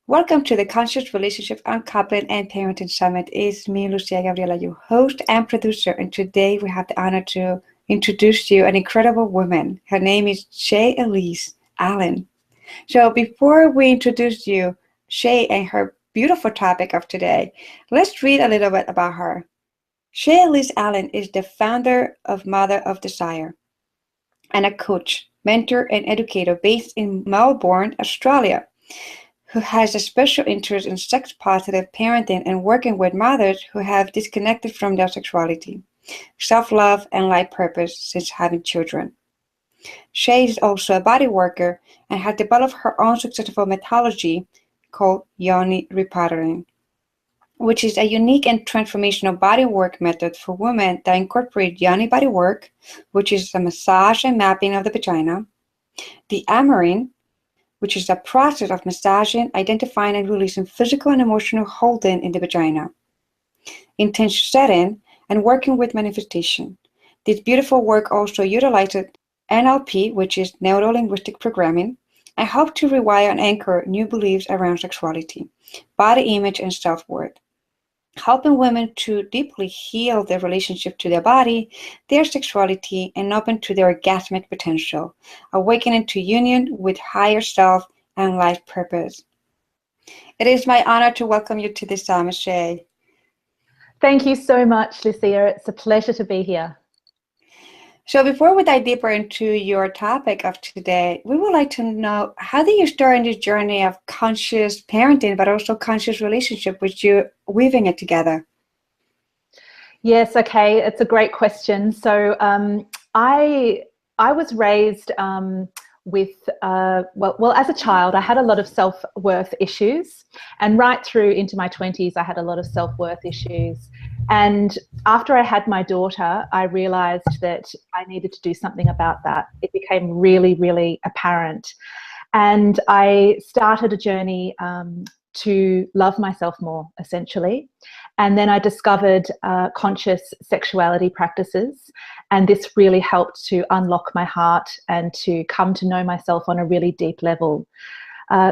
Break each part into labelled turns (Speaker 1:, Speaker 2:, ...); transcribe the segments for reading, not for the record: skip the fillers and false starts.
Speaker 1: Welcome to the Conscious Relationship Uncoupling and Parenting Summit. It's me, Lucia Gabriela, your host and producer, and today we have the honor to introduce you an incredible woman. Her name is SHAE ELISE Allen. So before we introduce you, SHAE and her beautiful topic of today, let's read a little bit about her. SHAE ELISE Allen is the founder of Mother of Desire and a coach, mentor, and educator based in Melbourne, Australia, who has a special interest in sex-positive parenting and working with mothers who have disconnected from their sexuality, self-love, and life purpose since having children. SHAE is also a body worker and has developed her own successful methodology called yoni repowering, which is a unique and transformational bodywork method for women that incorporate yoni bodywork, which is a massage and mapping of the vagina, the hammering, which is a process of massaging, identifying, and releasing physical and emotional holding in the vagina, intention setting, and working with manifestation. This beautiful work also utilizes NLP, which is neuro-linguistic programming, and helps to rewire and anchor new beliefs around sexuality, body image, and self-worth, helping women to deeply heal their relationship to their body, their sexuality, and open to their orgasmic potential, awakening to union with higher self and life purpose. It is my honor to welcome you to this summit, SHAE.
Speaker 2: Thank you so much, Lucia. It's a pleasure to be here.
Speaker 1: So before we dive deeper into your topic of today, we would like to know, how did you start in this journey of conscious parenting, but also conscious relationship, with you weaving it together?
Speaker 2: Yes, okay, it's a great question. So I was raised with, well, as a child, I had a lot of self-worth issues, and right through into my 20s, I had a lot of self-worth issues. And after I had my daughter, I realized that I needed to do something about that. It became really, really apparent. And I started a journey to love myself more, essentially. And then I discovered conscious sexuality practices. And this really helped to unlock my heart and to come to know myself on a really deep level.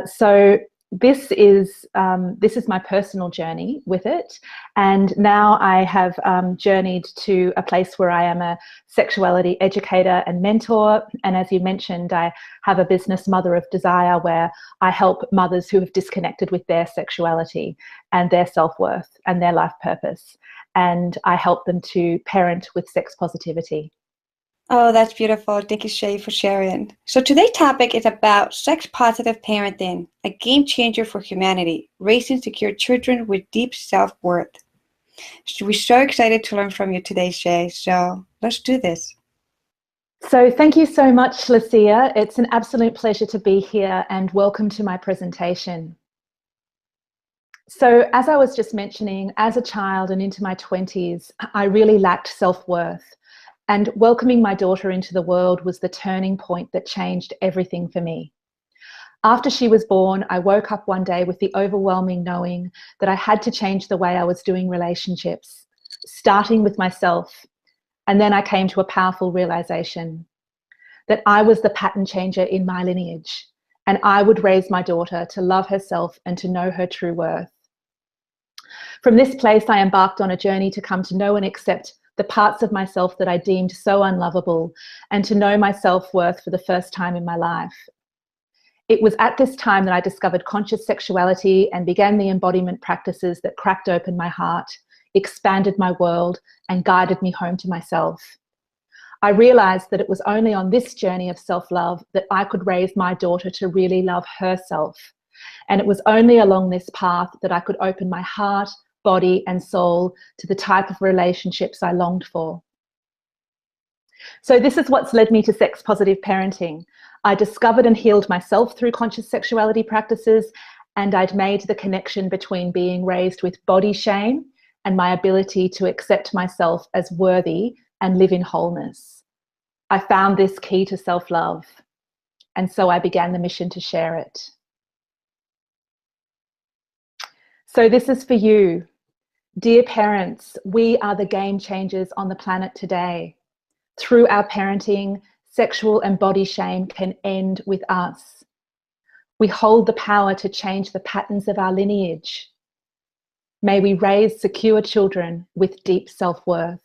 Speaker 2: So this is my personal journey with it. And now I have journeyed to a place where I am a sexuality educator and mentor. And as you mentioned, I have a business, Mother of Desire, where I help mothers who have disconnected with their sexuality and their self-worth and their life purpose. And I help them to parent with sex positivity.
Speaker 1: Oh, that's beautiful. Thank you, SHAE, for sharing. So today's topic is about sex-positive parenting, a game changer for humanity, raising secure children with deep self-worth. So we're so excited to learn from you today, SHAE. So let's do this.
Speaker 2: So thank you so much, Lucia. It's an absolute pleasure to be here, and welcome to my presentation. So as I was just mentioning, as a child and into my 20s, I really lacked self-worth. And welcoming my daughter into the world was the turning point that changed everything for me. After she was born, I woke up one day with the overwhelming knowing that I had to change the way I was doing relationships, starting with myself. And then I came to a powerful realization that I was the pattern changer in my lineage, and I would raise my daughter to love herself and to know her true worth. From this place, I embarked on a journey to come to know and accept the parts of myself that I deemed so unlovable, and to know my self-worth for the first time in my life. It was at this time that I discovered conscious sexuality and began the embodiment practices that cracked open my heart, expanded my world, and guided me home to myself. I realized that it was only on this journey of self-love that I could raise my daughter to really love herself. And it was only along this path that I could open my heart, body, and soul to the type of relationships I longed for. So this is what's led me to sex positive parenting. I discovered and healed myself through conscious sexuality practices, and I'd made the connection between being raised with body shame and my ability to accept myself as worthy and live in wholeness. I found this key to self-love, and so I began the mission to share it. So this is for you. Dear parents, we are the game changers on the planet today. Through our parenting, sexual and body shame can end with us. We hold the power to change the patterns of our lineage. May we raise secure children with deep self-worth.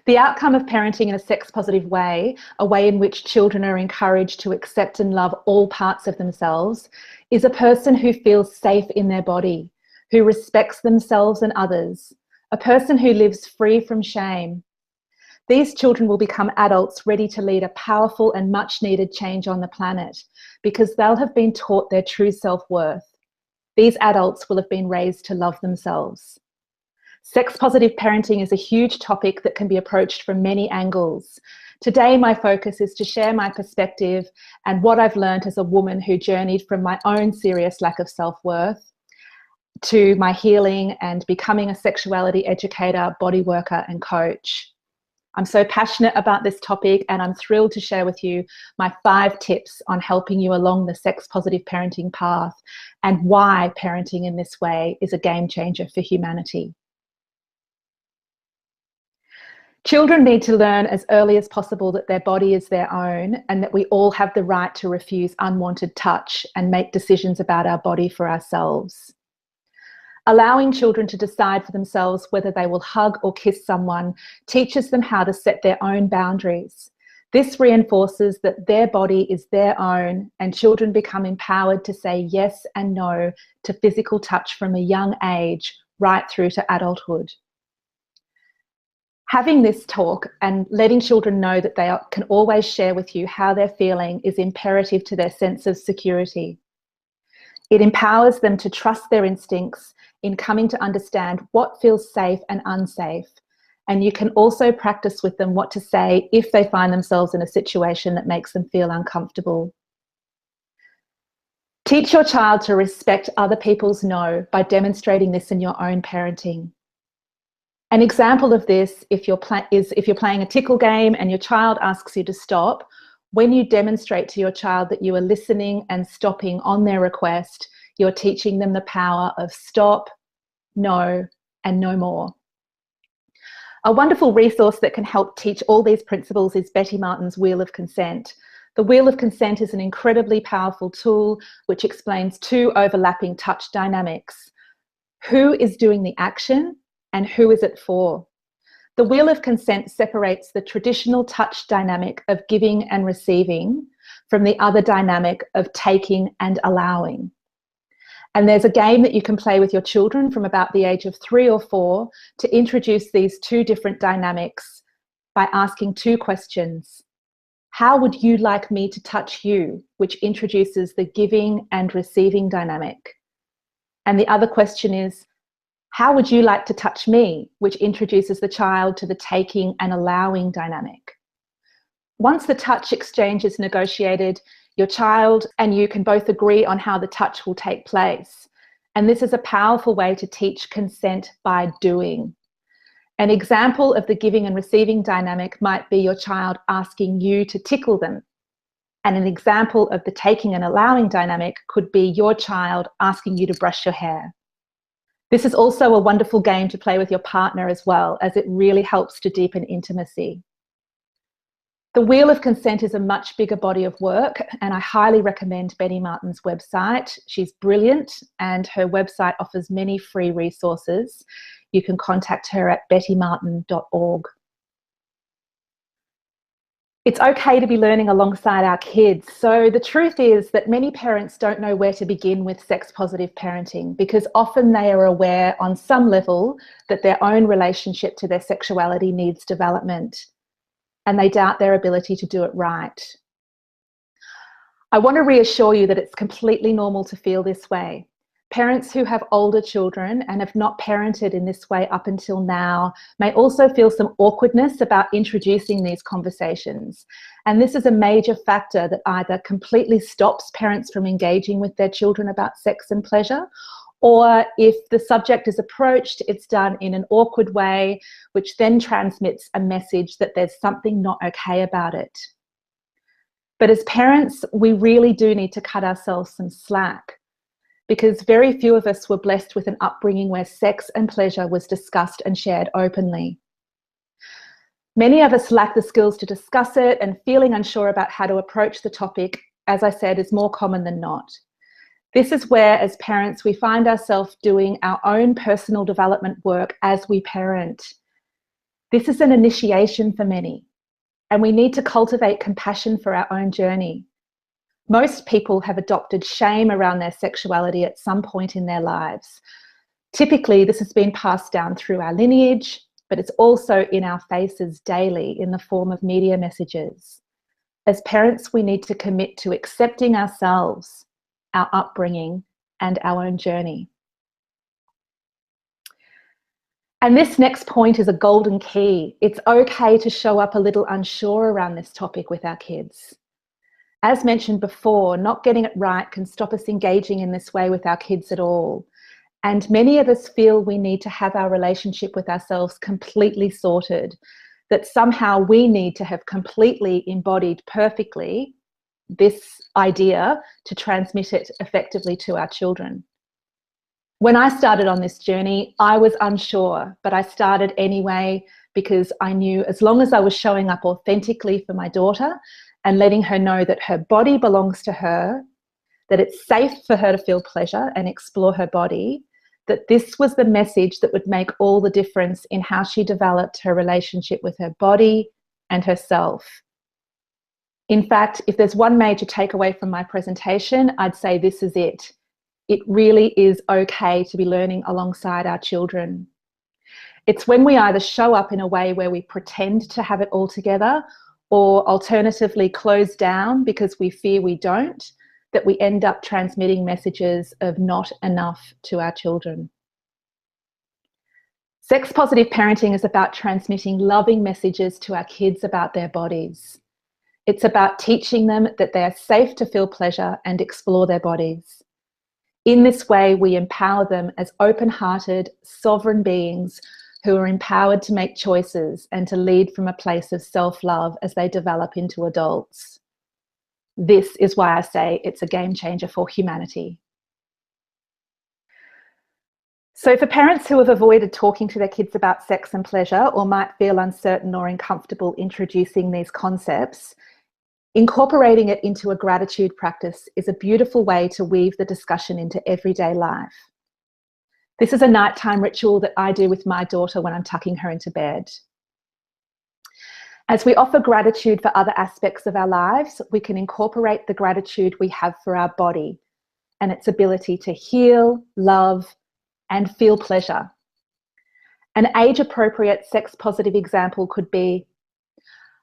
Speaker 2: The outcome of parenting in a sex-positive way, a way in which children are encouraged to accept and love all parts of themselves, is a person who feels safe in their body, who respects themselves and others, a person who lives free from shame. These children will become adults ready to lead a powerful and much-needed change on the planet because they'll have been taught their true self-worth. These adults will have been raised to love themselves. Sex-positive parenting is a huge topic that can be approached from many angles. Today, my focus is to share my perspective and what I've learned as a woman who journeyed from my own serious lack of self-worth to my healing and becoming a sexuality educator, body worker, and coach. I'm so passionate about this topic, and I'm thrilled to share with you my 5 tips on helping you along the sex-positive parenting path and why parenting in this way is a game changer for humanity. Children need to learn as early as possible that their body is their own and that we all have the right to refuse unwanted touch and make decisions about our body for ourselves. Allowing children to decide for themselves whether they will hug or kiss someone teaches them how to set their own boundaries. This reinforces that their body is their own, and children become empowered to say yes and no to physical touch from a young age right through to adulthood. Having this talk and letting children know that they can always share with you how they're feeling is imperative to their sense of security. It empowers them to trust their instincts in coming to understand what feels safe and unsafe. And you can also practice with them what to say if they find themselves in a situation that makes them feel uncomfortable. Teach your child to respect other people's no by demonstrating this in your own parenting. An example of this if you're playing a tickle game and your child asks you to stop, when you demonstrate to your child that you are listening and stopping on their request, you're teaching them the power of stop, no, and no more. A wonderful resource that can help teach all these principles is Betty Martin's Wheel of Consent. The Wheel of Consent is an incredibly powerful tool which explains 2 overlapping touch dynamics. Who is doing the action and who is it for? The Wheel of Consent separates the traditional touch dynamic of giving and receiving from the other dynamic of taking and allowing. And there's a game that you can play with your children from about the age of 3 or 4 to introduce these 2 different dynamics by asking 2 questions. How would you like me to touch you? Which introduces the giving and receiving dynamic. And the other question is, how would you like to touch me? Which introduces the child to the taking and allowing dynamic. Once the touch exchange is negotiated, your child and you can both agree on how the touch will take place. And this is a powerful way to teach consent by doing. An example of the giving and receiving dynamic might be your child asking you to tickle them. And an example of the taking and allowing dynamic could be your child asking you to brush your hair. This is also a wonderful game to play with your partner as well, as it really helps to deepen intimacy. The Wheel of Consent is a much bigger body of work, and I highly recommend Betty Martin's website. She's brilliant, and her website offers many free resources. You can contact her at bettymartin.org. It's okay to be learning alongside our kids. So the truth is that many parents don't know where to begin with sex-positive parenting because often they are aware on some level that their own relationship to their sexuality needs development, and they doubt their ability to do it right. I want to reassure you that it's completely normal to feel this way. Parents who have older children and have not parented in this way up until now may also feel some awkwardness about introducing these conversations. And this is a major factor that either completely stops parents from engaging with their children about sex and pleasure, or if the subject is approached, it's done in an awkward way, which then transmits a message that there's something not okay about it. But as parents, we really do need to cut ourselves some slack, because very few of us were blessed with an upbringing where sex and pleasure was discussed and shared openly. Many of us lack the skills to discuss it, and feeling unsure about how to approach the topic, as I said, is more common than not. This is where, as parents, we find ourselves doing our own personal development work as we parent. This is an initiation for many, and we need to cultivate compassion for our own journey. Most people have adopted shame around their sexuality at some point in their lives. Typically, this has been passed down through our lineage, but it's also in our faces daily in the form of media messages. As parents, we need to commit to accepting ourselves, our upbringing, and our own journey. And this next point is a golden key. It's okay to show up a little unsure around this topic with our kids. As mentioned before, not getting it right can stop us engaging in this way with our kids at all. And many of us feel we need to have our relationship with ourselves completely sorted, that somehow we need to have completely embodied perfectly this idea to transmit it effectively to our children. When I started on this journey, I was unsure, but I started anyway because I knew as long as I was showing up authentically for my daughter and letting her know that her body belongs to her, that it's safe for her to feel pleasure and explore her body, that this was the message that would make all the difference in how she developed her relationship with her body and herself. In fact, if there's one major takeaway from my presentation, I'd say this is it. It really is okay to be learning alongside our children. It's when we either show up in a way where we pretend to have it all together, or alternatively close down because we fear we don't, that we end up transmitting messages of not enough to our children. Sex positive parenting is about transmitting loving messages to our kids about their bodies. It's about teaching them that they are safe to feel pleasure and explore their bodies. In this way, we empower them as open-hearted, sovereign beings who are empowered to make choices and to lead from a place of self-love as they develop into adults. This is why I say it's a game changer for humanity. So for parents who have avoided talking to their kids about sex and pleasure, or might feel uncertain or uncomfortable introducing these concepts, incorporating it into a gratitude practice is a beautiful way to weave the discussion into everyday life. This is a nighttime ritual that I do with my daughter when I'm tucking her into bed. As we offer gratitude for other aspects of our lives, we can incorporate the gratitude we have for our body and its ability to heal, love, and feel pleasure. An age-appropriate sex-positive example could be,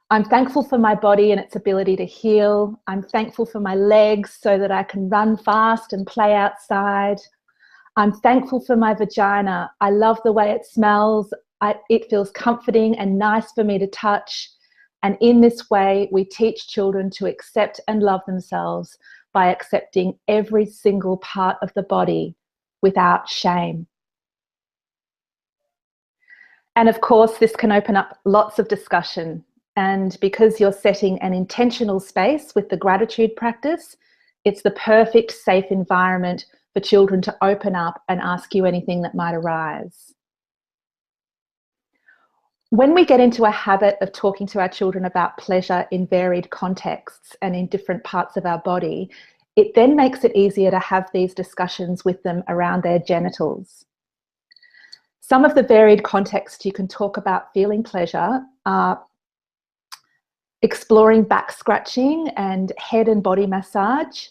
Speaker 2: I'm thankful for my body and its ability to heal. I'm thankful for my legs so that I can run fast and play outside. I'm thankful for my vagina. I love the way it smells. It feels comforting and nice for me to touch. And in this way, we teach children to accept and love themselves by accepting every single part of the body without shame. And of course, this can open up lots of discussion. And because you're setting an intentional space with the gratitude practice, it's the perfect safe environment for children to open up and ask you anything that might arise. When we get into a habit of talking to our children about pleasure in varied contexts and in different parts of our body, it then makes it easier to have these discussions with them around their genitals. Some of the varied contexts you can talk about feeling pleasure are exploring back scratching and head and body massage,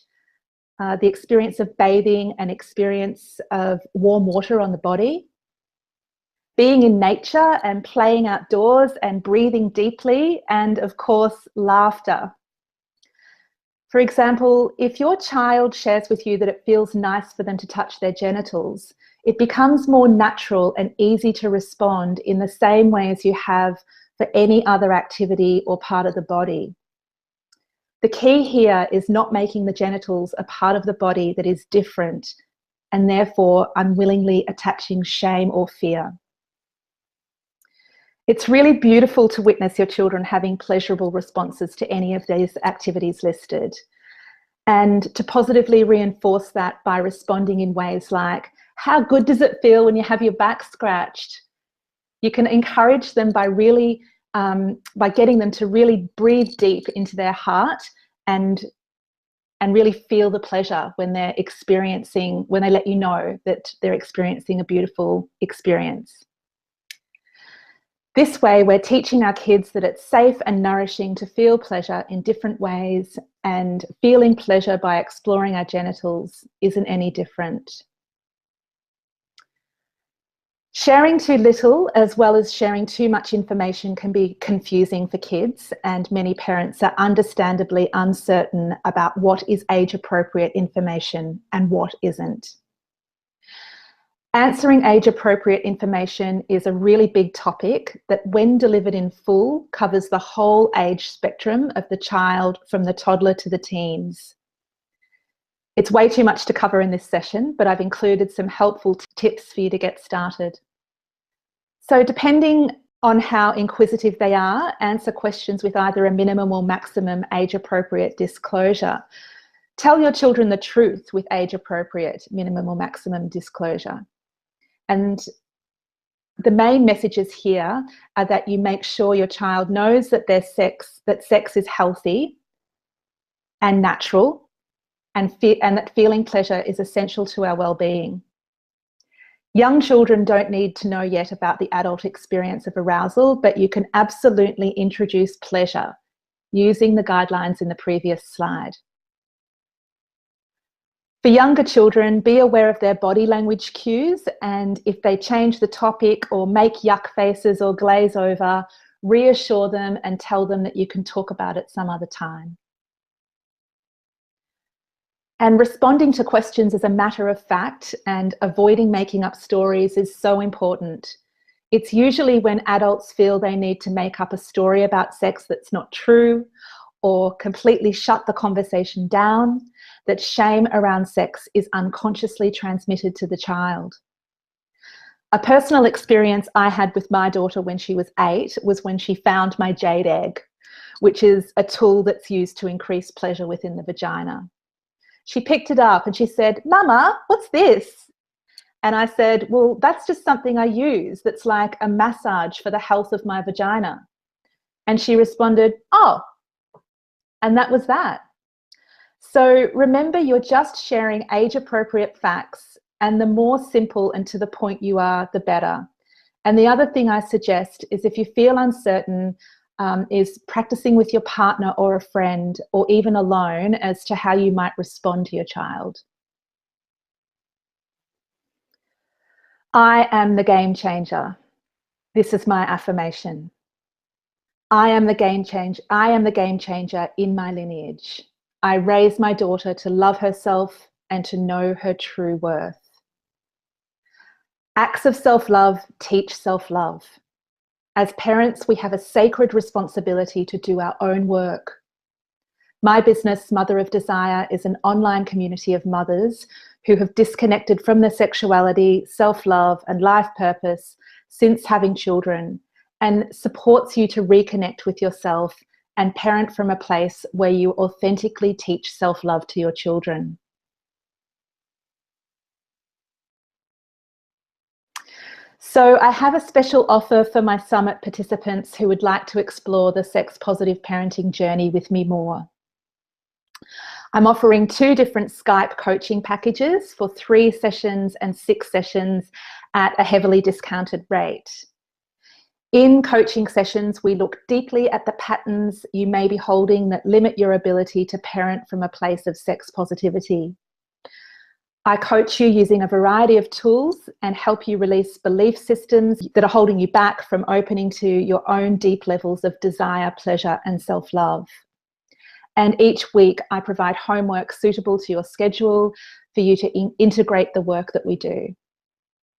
Speaker 2: the experience of bathing and experience of warm water on the body, being in nature and playing outdoors and breathing deeply, and of course, laughter. For example, if your child shares with you that it feels nice for them to touch their genitals, it becomes more natural and easy to respond in the same way as you have for any other activity or part of the body. The key here is not making the genitals a part of the body that is different and therefore unwillingly attaching shame or fear. It's really beautiful to witness your children having pleasurable responses to any of these activities listed, and to positively reinforce that by responding in ways like, how good does it feel when you have your back scratched? You can encourage them by really by getting them to really breathe deep into their heart and really feel the pleasure when they're experiencing, when they let you know that they're experiencing a beautiful experience. This way, we're teaching our kids that it's safe and nourishing to feel pleasure in different ways, and feeling pleasure by exploring our genitals isn't any different. Sharing too little as well as sharing too much information can be confusing for kids, and many parents are understandably uncertain about what is age-appropriate information and what isn't. Answering age-appropriate information is a really big topic that, when delivered in full, covers the whole age spectrum of the child from the toddler to the teens. It's way too much to cover in this session, but I've included some helpful tips for you to get started. So depending on how inquisitive they are, answer questions with either a minimum or maximum age-appropriate disclosure. Tell your children the truth with age-appropriate minimum or maximum disclosure. And the main messages here are that you make sure your child knows that sex is healthy and natural, and that feeling pleasure is essential to our well-being. Young children don't need to know yet about the adult experience of arousal, but you can absolutely introduce pleasure using the guidelines in the previous slide. For younger children, be aware of their body language cues, and if they change the topic or make yuck faces or glaze over, reassure them and tell them that you can talk about it some other time. And responding to questions as a matter of fact and avoiding making up stories is so important. It's usually when adults feel they need to make up a story about sex that's not true, or completely shut the conversation down, that shame around sex is unconsciously transmitted to the child. A personal experience I had with my daughter when she was 8 was when she found my jade egg, which is a tool that's used to increase pleasure within the vagina. She picked it up and she said, "Mama, what's this?" And I said, "Well, that's just something I use that's like a massage for the health of my vagina." And she responded, "Oh," and that was that. So remember, you're just sharing age-appropriate facts, and the more simple and to the point you are, the better. And the other thing I suggest is, if you feel uncertain, is practicing with your partner or a friend, or even alone, as to how you might respond to your child. I am the game changer. This is my affirmation. I am the game changer in my lineage. I raise my daughter to love herself and to know her true worth. Acts of self-love teach self-love. As parents, we have a sacred responsibility to do our own work. My business, Mother of Desire, is an online community of mothers who have disconnected from their sexuality, self-love, and life purpose since having children, and supports you to reconnect with yourself and parent from a place where you authentically teach self-love to your children. So I have a special offer for my summit participants who would like to explore the sex-positive parenting journey with me more. I'm offering 2 different Skype coaching packages for 3 sessions and 6 sessions at a heavily discounted rate. In coaching sessions, we look deeply at the patterns you may be holding that limit your ability to parent from a place of sex positivity. I coach you using a variety of tools and help you release belief systems that are holding you back from opening to your own deep levels of desire, pleasure, and self-love. And each week I provide homework suitable to your schedule for you to integrate the work that we do.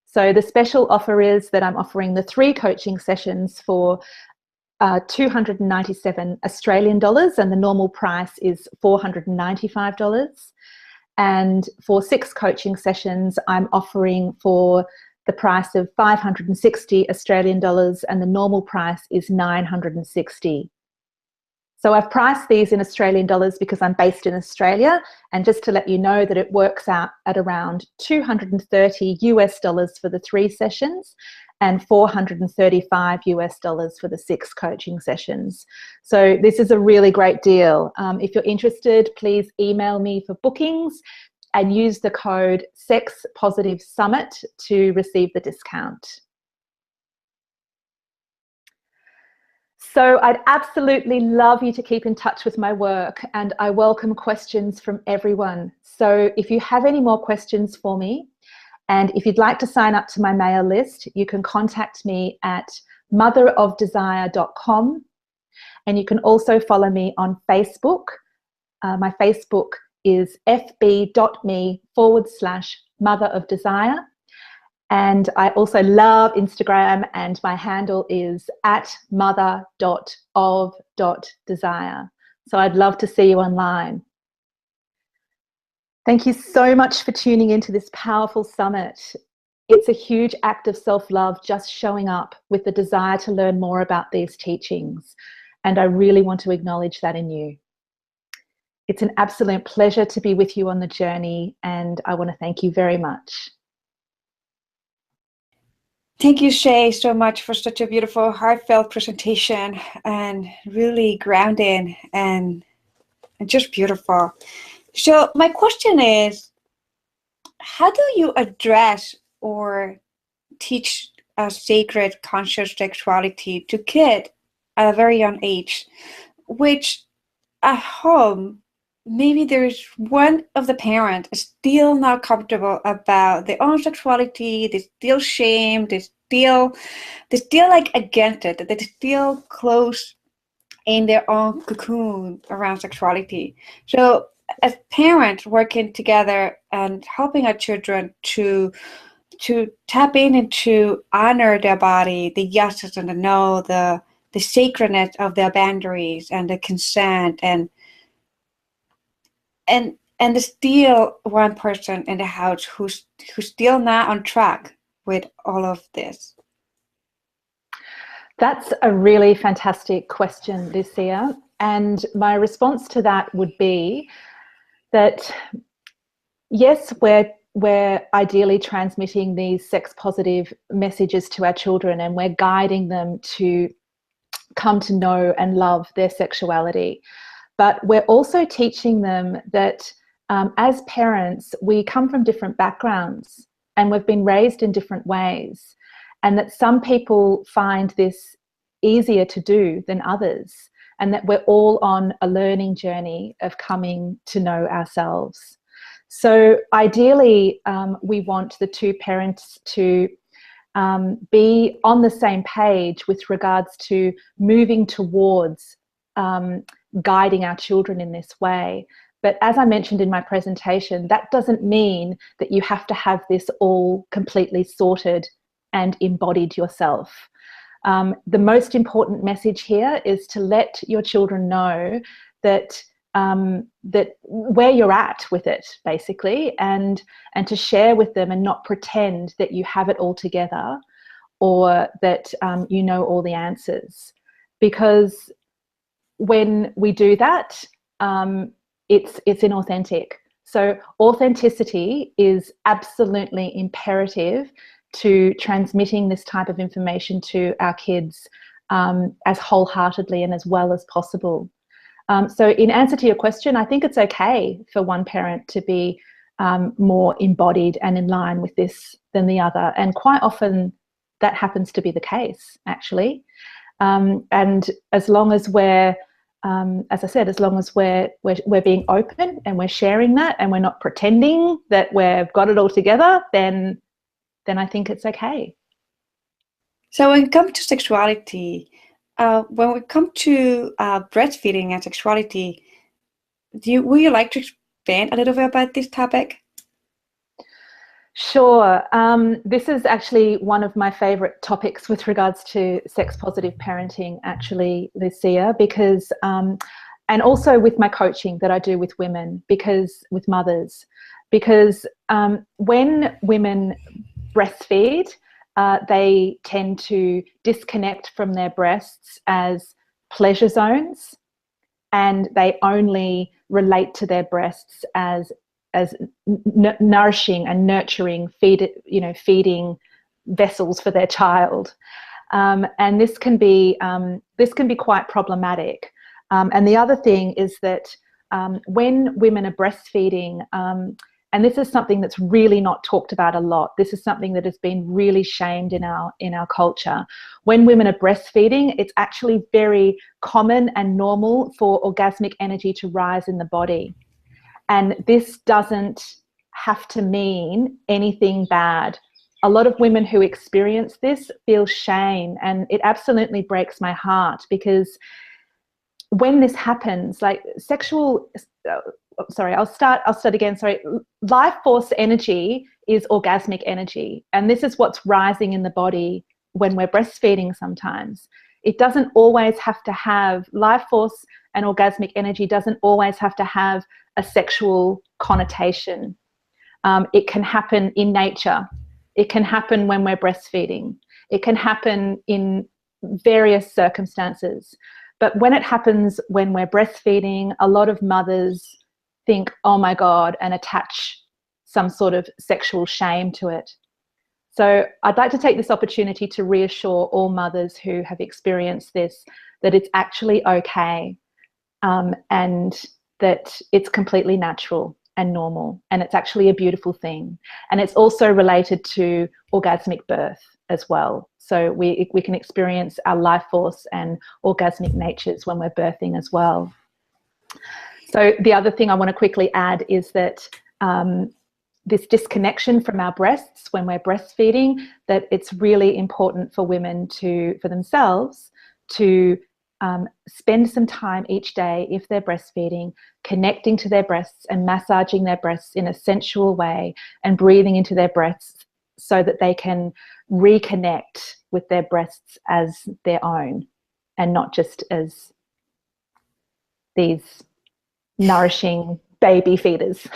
Speaker 2: So the special offer is that I'm offering the 3 coaching sessions for $297 Australian dollars, and the normal price is $495. And for 6 coaching sessions, I'm offering for the price of $560 Australian dollars, and the normal price is $960. So I've priced these in Australian dollars because I'm based in Australia, and just to let you know that it works out at around $230 US for the 3 sessions and $435 for the 6 coaching sessions. So this is a really great deal. If you're interested, please email me for bookings and use the code SEXPOSITIVESUMMIT to receive the discount. So I'd absolutely love you to keep in touch with my work, and I welcome questions from everyone. So if you have any more questions for me, and if you'd like to sign up to my mail list, you can contact me at motherofdesire.com, and you can also follow me on Facebook. My Facebook is fb.me/motherofdesire. And I also love Instagram, and my handle is @mother.of.desire. So I'd love to see you online. Thank you so much for tuning into this powerful summit. It's a huge act of self-love just showing up with the desire to learn more about these teachings. And I really want to acknowledge that in you. It's an absolute pleasure to be with you on the journey, and I want to thank you very much.
Speaker 1: Thank you, SHAE, so much for such a beautiful, heartfelt presentation, and really grounding and just beautiful. So my question is, how do you address or teach a sacred conscious sexuality to kids at a very young age, which at home, maybe there's one of the parents is still not comfortable about their own sexuality, they still shame, they still like against it, they still close in their own cocoon around sexuality. So as parents working together and helping our children to tap in and to honor their body, the yeses and the no, the sacredness of their boundaries and the consent, and there's still one person in the house who's still not on track with all of this.
Speaker 2: That's a really fantastic question, Lucia. And my response to that would be that, yes, we're ideally transmitting these sex-positive messages to our children, and we're guiding them to come to know and love their sexuality. But we're also teaching them that as parents, we come from different backgrounds and we've been raised in different ways, and that some people find this easier to do than others, and that we're all on a learning journey of coming to know ourselves. So ideally, we want the two parents to be on the same page with regards to moving towards guiding our children in this way. But as I mentioned in my presentation, that doesn't mean that you have to have this all completely sorted and embodied yourself. The most important message here is to let your children know that that where you're at with it, basically, and to share with them and not pretend that you have it all together, or that you know all the answers. Because when we do that, it's inauthentic. So authenticity is absolutely imperative to transmitting this type of information to our kids as wholeheartedly and as well as possible. So in answer to your question, I think it's okay for one parent to be more embodied and in line with this than the other. And quite often that happens to be the case, actually. And as long as we're, as I said, as long as we're being open and we're sharing that and we're not pretending that we've got it all together, then I think it's okay.
Speaker 1: So when it comes to sexuality, when we come to breastfeeding and sexuality, would you like to expand a little bit about this topic?
Speaker 2: Sure. This is actually one of my favorite topics with regards to sex-positive parenting, actually, Lucia, because, and also with my coaching that I do with women, with mothers, because when women breastfeed, they tend to disconnect from their breasts as pleasure zones, and they only relate to their breasts as nourishing and nurturing, feeding vessels for their child. And this can be quite problematic. And the other thing is that when women are breastfeeding, and this is something that's really not talked about a lot. This is something that has been really shamed in our culture. When women are breastfeeding, it's actually very common and normal for orgasmic energy to rise in the body. And this doesn't have to mean anything bad. A lot of women who experience this feel shame, and it absolutely breaks my heart, because when this happens, like I'll start again. Life force energy is orgasmic energy, and this is what's rising in the body when we're breastfeeding sometimes. It doesn't always have to have, life force and orgasmic energy doesn't always have to have a sexual connotation. It can happen in nature. It can happen when we're breastfeeding. It can happen in various circumstances. But when it happens when we're breastfeeding, a lot of mothers think, oh my God, and attach some sort of sexual shame to it. So I'd like to take this opportunity to reassure all mothers who have experienced this that it's actually okay, and that it's completely natural and normal, and it's actually a beautiful thing. And it's also related to orgasmic birth as well. So we can experience our life force and orgasmic natures when we're birthing as well. So the other thing I want to quickly add is that this disconnection from our breasts when we're breastfeeding, that it's really important for women for themselves to spend some time each day, if they're breastfeeding, connecting to their breasts and massaging their breasts in a sensual way and breathing into their breasts, so that they can reconnect with their breasts as their own and not just as these nourishing baby feeders.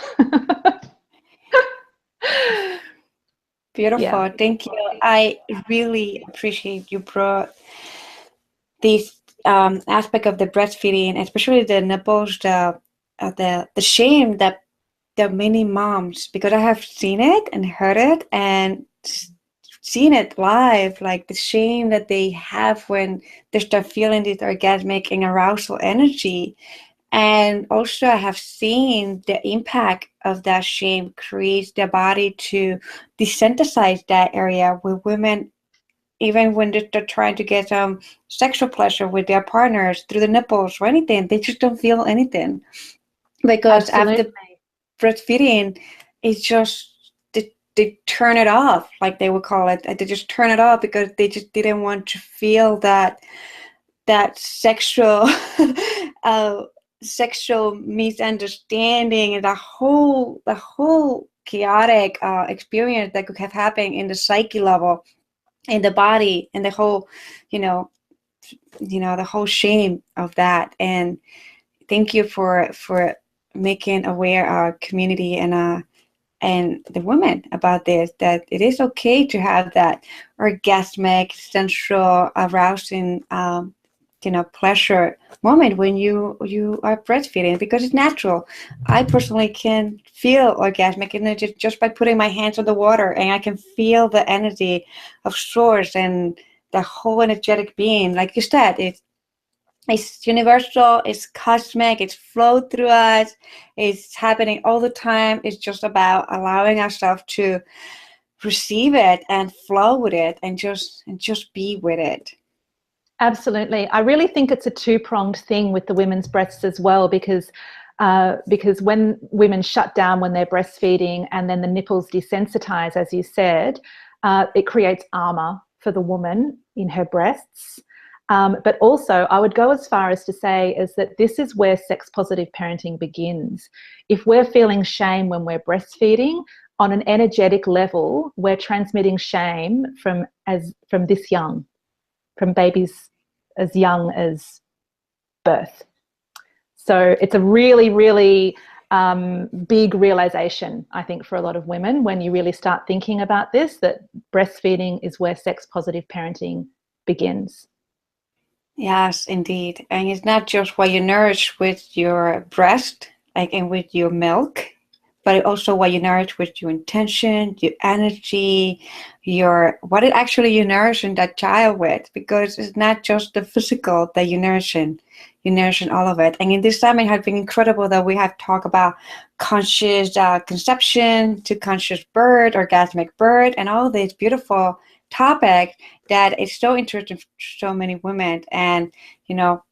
Speaker 1: Beautiful.
Speaker 2: Yeah.
Speaker 1: Thank you. I really appreciate you brought this aspect of the breastfeeding, especially the nipples, the shame that the many moms, because I have seen it and heard it and seen it live, like the shame that they have when they start feeling this orgasmic and arousal energy. And also I have seen the impact of that shame creates their body to desensitize that area, where women, even when they're trying to get some sexual pleasure with their partners through the nipples or anything, they just don't feel anything. Because
Speaker 2: Absolutely.
Speaker 1: after breastfeeding, it's just, they turn it off, like they would call it. They just turn it off because they just didn't want to feel that sexual sexual misunderstanding and the whole chaotic experience that could have happened in the psyche level, in the body, and the whole the whole shame of that. And thank you for making aware our community and the women about this, that it is okay to have that orgasmic, sensual, arousing pleasure moment when you are breastfeeding, because it's natural. I personally can feel orgasmic energy just by putting my hands on the water, and I can feel the energy of source and the whole energetic being. Like you said, it's universal, it's cosmic, it's flowed through us, it's happening all the time. It's just about allowing ourselves to receive it and flow with it and just be with it.
Speaker 2: Absolutely. I really think it's a two-pronged thing with the women's breasts as well, because when women shut down when they're breastfeeding and then the nipples desensitize, as you said, it creates armor for the woman in her breasts. But also, I would go as far as to say is that this is where sex-positive parenting begins. If we're feeling shame when we're breastfeeding, on an energetic level, we're transmitting shame from this young, from babies as young as birth. So it's a really, really big realization, I think, for a lot of women when you really start thinking about this, that breastfeeding is where sex-positive parenting begins.
Speaker 1: Yes, indeed. And it's not just what you nourish with your breast, like, and with your milk, but also what you nourish with your intention, your energy, what it actually you nourishing that child with, because it's not just the physical that you're nourishing all of it. And in this time, it has been incredible that we have talked about conscious conception to conscious birth, orgasmic birth, and all these beautiful topics that is so interesting for so many women. And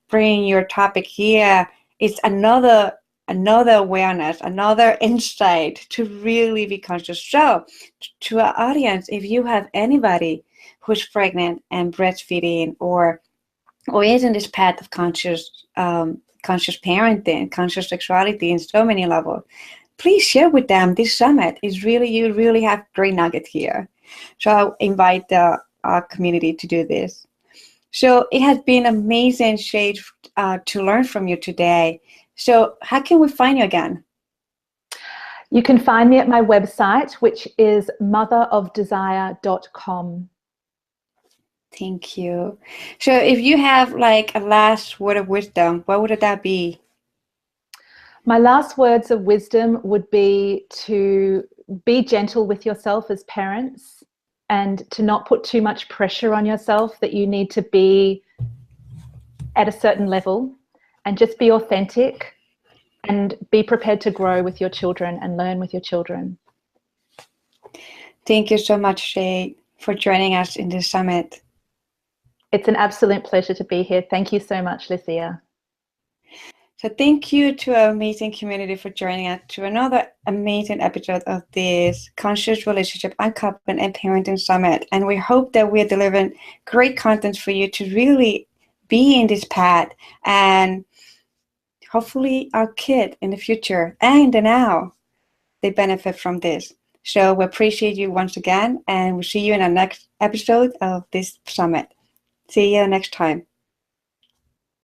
Speaker 1: bringing your topic here is another awareness, another insight to really be conscious. So to our audience, if you have anybody who's pregnant and breastfeeding or is in this path of conscious parenting, conscious sexuality in so many levels, please share with them this summit. You really have great nugget here. So I'll invite our community to do this. So it has been amazing, SHAE, to learn from you today. So how can we find you again?
Speaker 2: You can find me at my website, which is motherofdesire.com.
Speaker 1: Thank you. So if you have like a last word of wisdom, what would that be?
Speaker 2: My last words of wisdom would be to be gentle with yourself as parents and to not put too much pressure on yourself that you need to be at a certain level, and just be authentic and be prepared to grow with your children and learn with your children.
Speaker 1: Thank you so much, SHAE, for joining us in this summit.
Speaker 2: It's an absolute pleasure to be here. Thank you so much, Lucia.
Speaker 1: So thank you to our amazing community for joining us to another amazing episode of this Conscious Relationship Uncoupling and Parenting Summit. And we hope that we're delivering great content for you to really be in this path, and hopefully our kid in the future and in the now, they benefit from this. So we appreciate you once again, and we'll see you in our next episode of this summit. See you next time.